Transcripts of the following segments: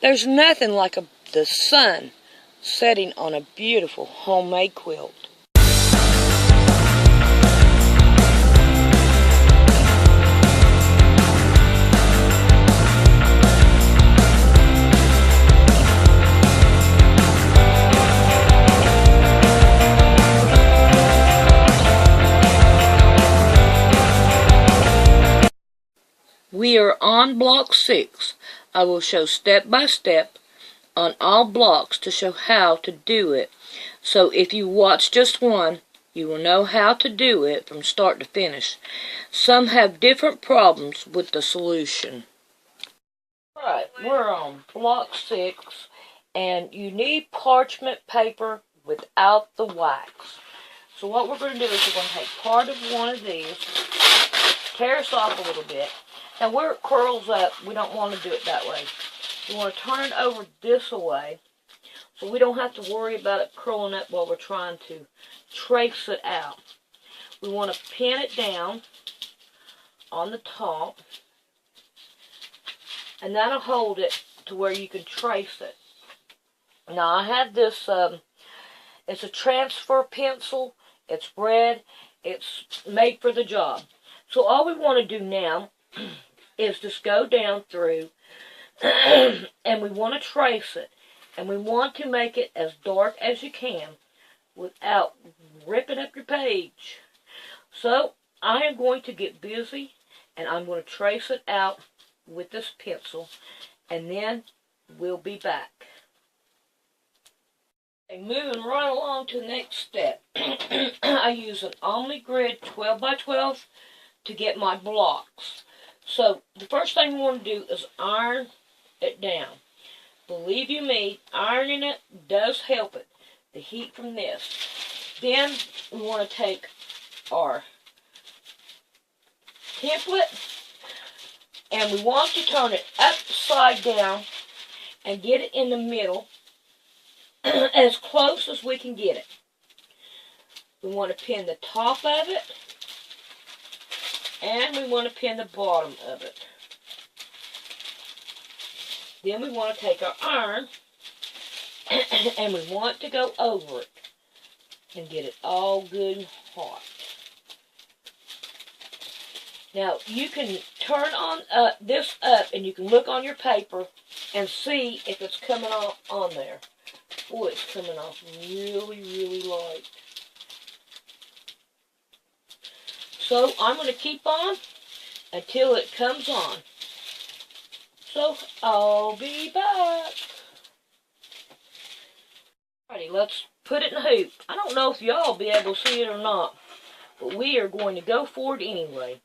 There's nothing like the sun setting on a beautiful homemade quilt. We are on block 6. I will show step by step on all blocks to show how to do it. So if you watch just one, you will know how to do it from start to finish. Some have different problems with the solution. Alright, we're on block 6, and you need parchment paper without the wax. So what we're going to do is we're going to take part of one of these, tear us off a little bit. Now where it curls up, we don't want to do it that way. We want to turn it over this way, so we don't have to worry about it curling up while we're trying to trace it out. We want to pin it down on the top, and that'll hold it to where you can trace it. Now I have this, it's a transfer pencil, it's red, it's made for the job. So all we want to do now is just go down through and we want to trace it, and we want to make it as dark as you can without ripping up your page. So I am going to get busy and I'm going to trace it out with this pencil, and then we'll be back. And moving right along to the next step, I use an Omni Grid 12 by 12 to get my blocks. So the first thing we want to do is iron it down. Believe you me, ironing it does help it, the heat from this. Then we want to take our template and we want to turn it upside down and get it in the middle as close as we can get it. We want to pin the top of it, and we want to pin the bottom of it. Then we want to take our iron and we want to go over it and get it all good and hot. Now you can turn on this up and you can look on your paper and see if it's coming off on there. Boy, it's coming off really, really light. So I'm going to keep on until it comes on. So I'll be back. Alrighty, let's put it in the hoop. I don't know if y'all will be able to see it or not, but we are going to go for it anyway.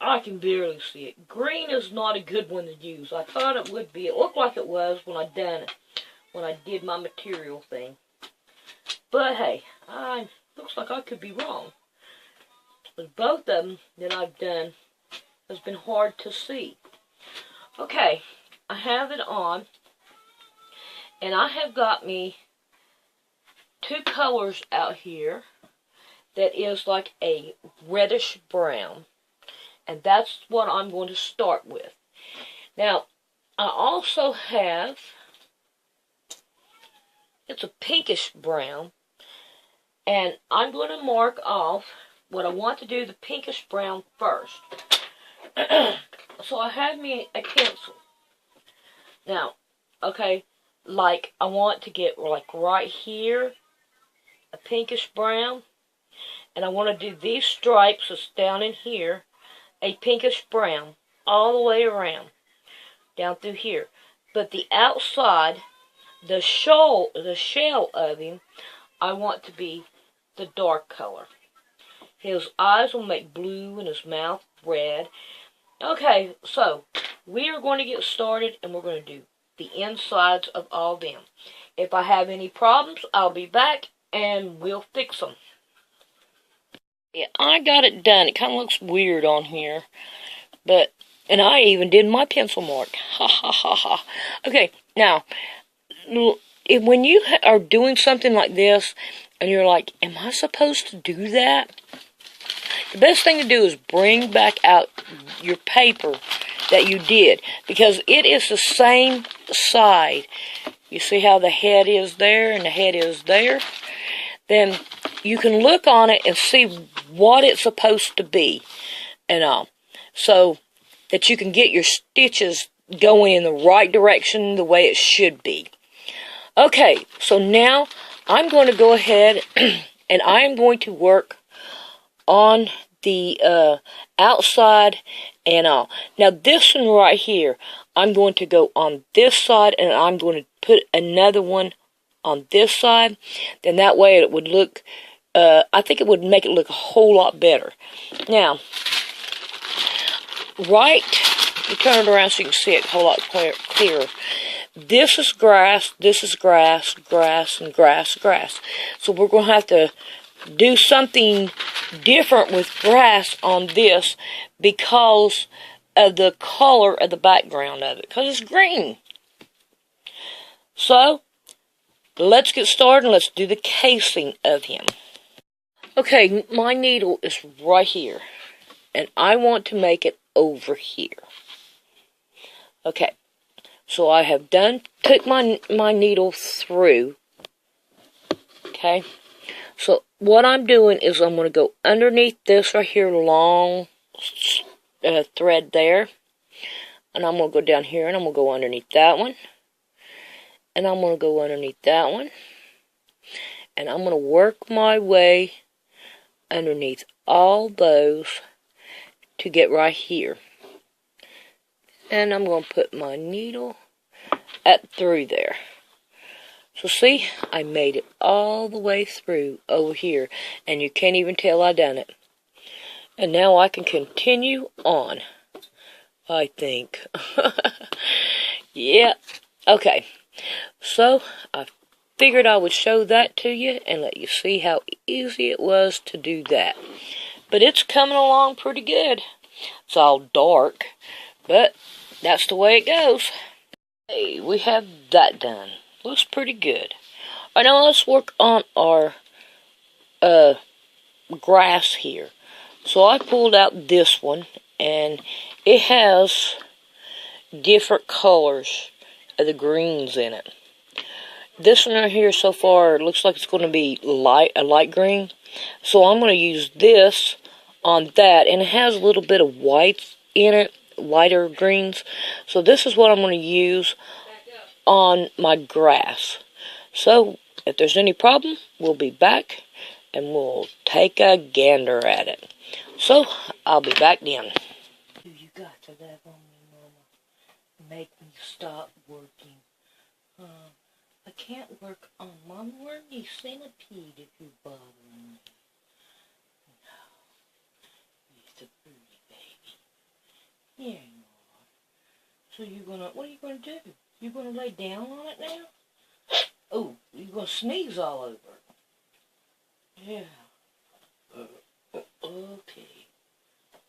I can barely see it. Green is not a good one to use. I thought it would be. It looked like it was when I done it, when I did my material thing. But hey, looks like I could be wrong. But both of them that I've done has been hard to see. Okay, I have it on, and I have got me two colors out here that is like a reddish brown, and that's what I'm going to start with. Now, I also have, it's a pinkish brown, and I'm going to mark off what I want to do the pinkish brown first. So I have me a pencil. Now, okay, like I want to get like right here a pinkish brown, and I want to do these stripes that's down in here a pinkish brown all the way around down through here. But the outside, the shell of him, I want to be the dark color. His eyes will make blue and his mouth red. Okay, so we are going to get started and we're going to do the insides of all them. If I have any problems, I'll be back and we'll fix them. Yeah, I got it done. It kind of looks weird on here, but, and I even did my pencil mark. Ha ha ha ha. Okay, now, when you are doing something like this and you're like, am I supposed to do that? The best thing to do is bring back out your paper that you did, because it is the same the side, you see how the head is there and the head is there? Then you can look on it and see what it's supposed to be and all. So that you can get your stitches going in the right direction the way it should be. Okay, so now I'm going to go ahead and I am going to work on the outside and all. Now this one right here, I'm going to go on this side and I'm going to put another one on this side. Then that way it would look, I think it would make it look a whole lot better. Now, right, you turn it around so you can see it a whole lot clearer. This is grass, this is grass, grass, and grass, grass. So we're going to have to do something different with grass on this because of the color of the background of it, because it's green. So, let's get started and let's do the casing of him. Okay, my needle is right here, and I want to make it over here. Okay, so I have took my needle through. Okay, so what I'm doing is I'm going to go underneath this right here long thread there, and I'm going to go down here and I'm going to go underneath that one, and I'm going to go underneath that one, and I'm going to work my way underneath all those to get right here. And I'm going to put my needle up through there. So see, I made it all the way through over here, and you can't even tell I done it. And now I can continue on, I think. Yeah, okay. So, I figured I would show that to you and let you see how easy it was to do that. But it's coming along pretty good. It's all dark, but that's the way it goes. Hey, we have that done. Looks pretty good. Alright, now let's work on our grass here. So I pulled out this one, and it has different colors of the greens in it. This one right here so far looks like it's going to be a light green. So I'm going to use this on that, and it has a little bit of white in it, lighter greens. So this is what I'm going to use on my grass. So if there's any problem, we'll be back and we'll take a gander at it. So I'll be back then. You got to love on me, Mama. Make me stop working. I can't work on Mama or any centipede if you bother me. No. You're a pretty baby. Here you are. So what are you gonna do? You gonna lay down on it now? Oh, you're gonna sneeze all over it. Yeah. Okay.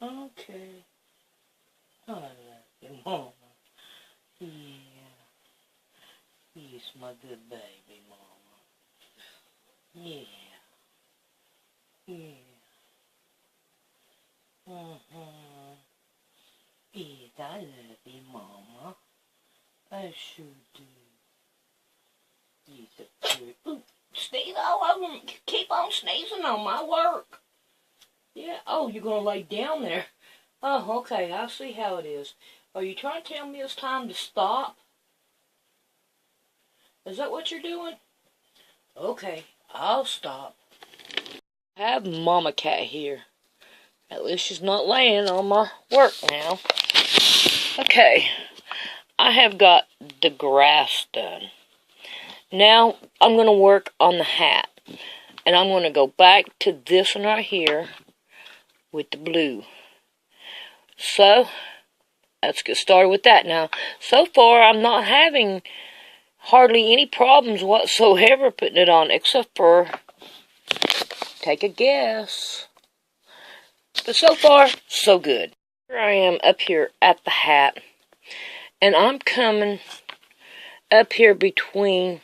Okay. I love you, Mama. Yeah. He's my good baby, Mama. Yeah. Yeah. Yes, I love you, Mama. I sure do. He's a good... Ooh, sneeze all over me. Keep on sneezing on my work. Yeah. Oh, you're gonna lay down there. Oh, okay. I see how it is. Are you trying to tell me it's time to stop? Is that what you're doing? Okay, I'll stop. I have Mama Cat here. At least she's not laying on my work now. Okay, I have got the grass done. Now, I'm going to work on the hat. And I'm going to go back to this one right here with the blue. So, let's get started with that now. So far, I'm not having hardly any problems whatsoever putting it on, except for, take a guess. But so far, so good. Here I am up here at the hat, and I'm coming up here between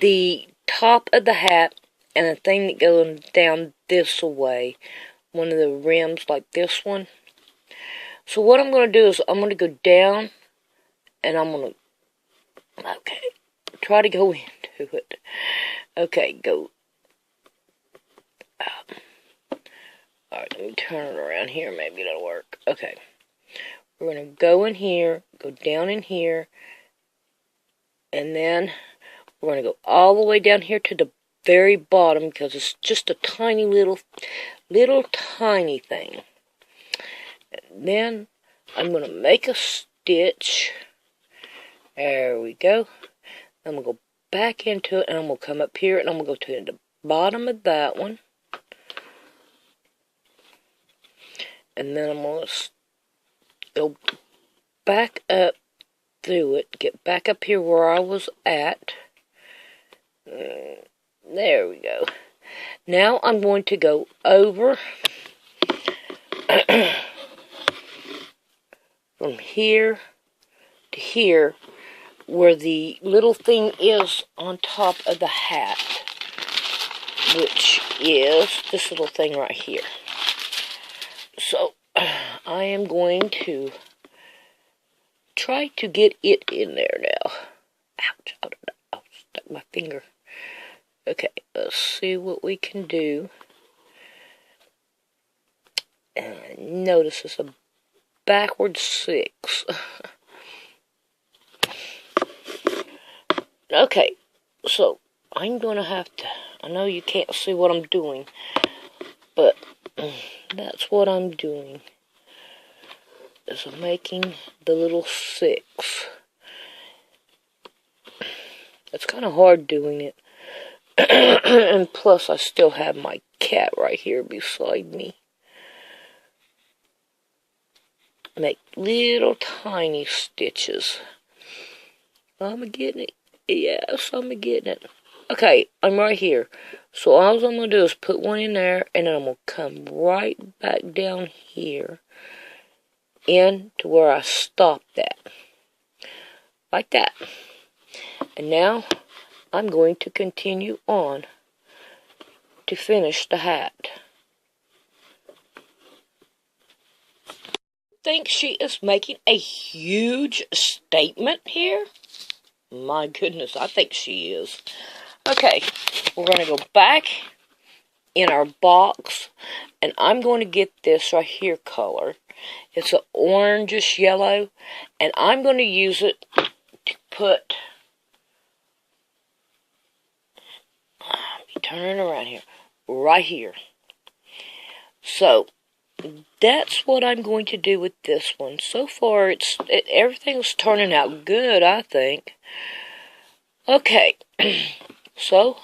the top of the hat and the thing that goes down this way, one of the rims like this one. So what I'm going to do is I'm going to go down, and I'm going to Okay, try to go into it. Okay, go. Alright, let me turn it around here. Maybe it'll work. Okay. We're going to go in here, go down in here, and then we're going to go all the way down here to the very bottom because it's just a tiny little tiny thing. And then I'm going to make a stitch. There we go. I'm going to go back into it, and I'm going to come up here, and I'm going to go to the bottom of that one. And then I'm going to go back up through it, get back up here where I was at. There we go. Now I'm going to go over from here to here where the little thing is on top of the hat, which is this little thing right here. So I am going to try to get it in there now. Ouch, I'll stuck my finger. Okay, let's see what we can do. And notice it's a backward 6. Okay, so I'm going to have to, I know you can't see what I'm doing, but that's what I'm doing. Is I'm making the little 6. It's kind of hard doing it. And plus I still have my cat right here beside me. Make little tiny stitches. I'm getting it. Yes, I'm getting it. Okay, I'm right here. So all I'm going to do is put one in there, and then I'm going to come right back down here in to where I stopped at. Like that. And now I'm going to continue on to finish the hat. I think she is making a huge statement here. My goodness, I think she is. Okay, we're going to go back in our box, and I'm going to get this right here color. It's an orangish yellow, and I'm going to use it to put, let me turn it around here, right here. So, that's what I'm going to do with this one. So far, everything's turning out good, I think. Okay, so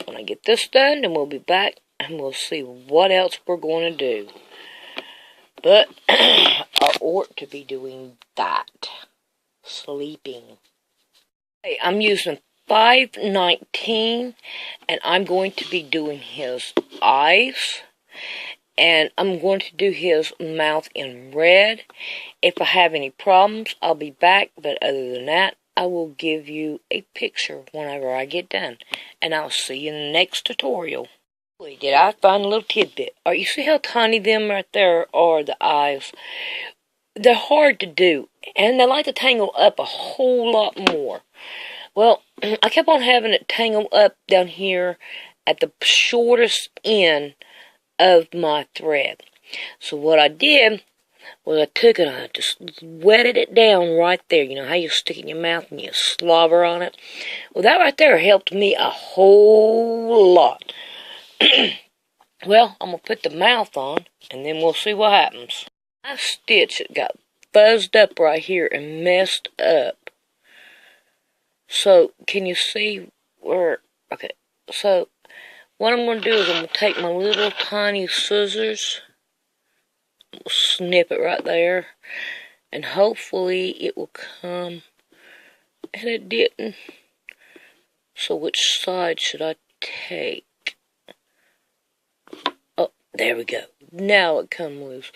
when I get this done, then we'll be back and we'll see what else we're going to do. But I ought to be doing that. Sleeping. Okay, I'm using 519, and I'm going to be doing his eyes. And I'm going to do his mouth in red. If I have any problems, I'll be back. But other than that, I will give you a picture whenever I get done. And I'll see you in the next tutorial. Did I find a little tidbit? You see how tiny them right there are, the eyes? They're hard to do. And they like to tangle up a whole lot more. Well, I kept on having it tangle up down here at the shortest end of my thread. So what I did was I took it and I just wetted it down right there. You know how you stick it in your mouth and you slobber on it? Well, that right there helped me a whole lot. Well, I'm going to put the mouth on, and then we'll see what happens. My stitch got fuzzed up right here and messed up. So, can you see where... Okay, so what I'm going to do is I'm going to take my little tiny scissors, snip it right there, and hopefully it will come, and it didn't. So which side should I take? Oh, there we go. Now it come loose.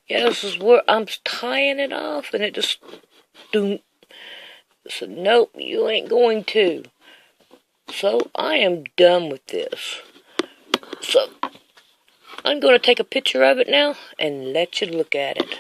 Yeah, this is where I'm tying it off, and it just... Doom. So, nope, you ain't going to. So, I am done with this. So, I'm going to take a picture of it now and let you look at it.